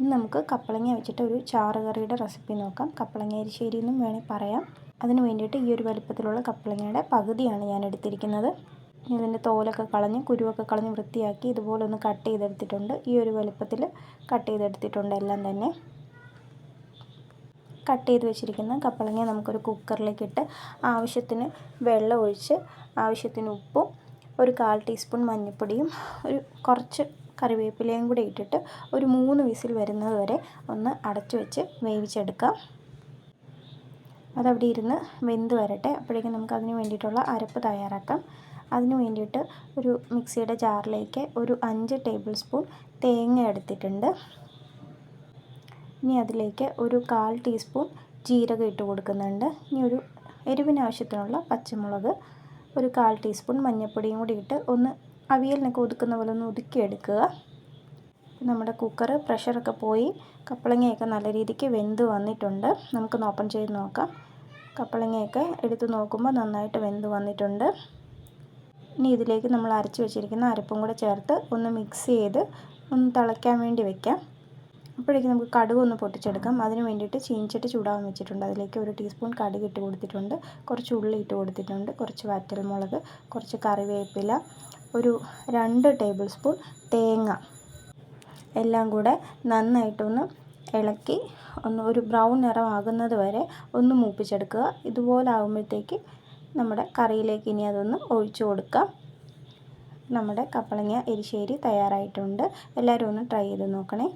ഇനി നമുക്ക് കപ്പളങ്ങ വെച്ചിട്ട് ഒരു ചാറ് കറിയുടെ റെസിപ്പി നോക്കാം. കപ്പളങ്ങ എരിശ്ശേരി എന്നും വേണമെങ്കിൽ പറയാം. അതിന് വേണ്ടിയിട്ട് ഈ ഒരു വലുപ്പത്തിലുള്ള കപ്പളങ്ങയുടെ പകുതിയാണ് ഞാൻ എടുത്തിരിക്കുന്നത്. ഇതിൻ്റെ തോലൊക്കെ കളഞ്ഞ് കുരുവൊക്കെ കളഞ്ഞ് വൃത്തിയാക്കി ഇതുപോലെ ഒന്ന് കട്ട് ചെയ്തെടുത്തിട്ടുണ്ട്. ഈ ഒരു വലുപ്പത്തിൽ കട്ട് ചെയ്തെടുത്തിട്ടുണ്ട് എല്ലാം തന്നെ. കട്ട് ചെയ്ത് വെച്ചിരിക്കുന്ന കപ്പളങ്ങ നമുക്കൊരു കുക്കറിലേക്ക് ഇട്ട് ആവശ്യത്തിന് വെള്ളം ഒഴിച്ച് ആവശ്യത്തിന് ഉപ്പും ഒരു 1/4 ടീസ്പൂൺ മഞ്ഞൾപ്പൊടിയും ഒരു കുറച്ച് കറിവേപ്പിലയും കൂടി ഇട്ടിട്ട് ഒരു 3 വിസിൽ വരുന്നത് വരെ ഒന്ന് അടച്ചു വെച്ച് വേവിച്ചെടുക്കാം. അതവിടെ ഇരുന്ന് വെന്ത് വരട്ടെ. അപ്പോഴേക്കും നമുക്ക് അതിന് വേണ്ടിയിട്ടുള്ള അരപ്പ് തയ്യാറാക്കാം. അതിന് വേണ്ടിയിട്ട് ഒരു മിക്സിയുടെ ജാറിലേക്ക് ഒരു 5 ടേബിൾ സ്പൂൺ തേങ്ങ എടുത്തിട്ടുണ്ട്. ഇനി അതിലേക്ക് ഒരു 1/4 ടീസ്പൂൺ ജീരകം ഇട്ട് കൊടുക്കുന്നുണ്ട്. ഇനി ഒരു എരിവിനാവശ്യത്തിനുള്ള പച്ചമുളക്, ഒരു 1/4 ടീസ്പൂൺ മഞ്ഞൾപ്പൊടിയും കൂടി ഇട്ട് ഒന്ന് അവിയലിനൊക്കെ ഒതുക്കുന്ന പോലെ ഒന്ന് ഒതുക്കിയെടുക്കുക. നമ്മുടെ കുക്കർ പ്രഷറൊക്കെ പോയി കപ്പളങ്ങയൊക്കെ നല്ല രീതിക്ക് വെന്ത് വന്നിട്ടുണ്ട്. നമുക്കൊന്ന് ഓപ്പൺ ചെയ്ത് നോക്കാം. കപ്പളങ്ങയൊക്കെ എടുത്ത് നോക്കുമ്പോൾ നന്നായിട്ട് വെന്ത് വന്നിട്ടുണ്ട്. ഇനി ഇതിലേക്ക് നമ്മൾ അരച്ച് വെച്ചിരിക്കുന്ന അരപ്പും കൂടെ ചേർത്ത് ഒന്ന് മിക്സ് ചെയ്ത് ഒന്ന് തിളയ്ക്കാൻ വേണ്ടി വെക്കാം. അപ്പോഴേക്കും നമുക്ക് കടുക് ഒന്ന് പൊട്ടിച്ചെടുക്കാം. അതിന് വേണ്ടിയിട്ട് ചീനിച്ചട്ടി ചൂടാവാൻ വെച്ചിട്ടുണ്ട്. അതിലേക്ക് ഒരു ടീസ്പൂൺ കടുക് ഇട്ട് കൊടുത്തിട്ടുണ്ട്. കുറച്ച് ഉള്ളി ഇട്ട് കൊടുത്തിട്ടുണ്ട്. കുറച്ച് വറ്റൽമുളക്, കുറച്ച് കറിവേപ്പില, ഒരു 2 ടേബിൾ സ്പൂൺ തേങ്ങ എല്ലാം കൂടെ നന്നായിട്ടൊന്ന് ഇളക്കി ഒരു ബ്രൗൺ നിറമാകുന്നത് വരെ ഒന്ന് മൂപ്പിച്ചെടുക്കുക. ഇതുപോലെ ആകുമ്പോഴത്തേക്ക് നമ്മുടെ കറിയിലേക്ക് ഇനി അതൊന്ന് ഒഴിച്ചു കൊടുക്കാം. നമ്മുടെ കപ്പളങ്ങ എരിശ്ശേരി തയ്യാറായിട്ടുണ്ട്. എല്ലാവരും ഒന്ന് ട്രൈ ചെയ്ത് നോക്കണേ.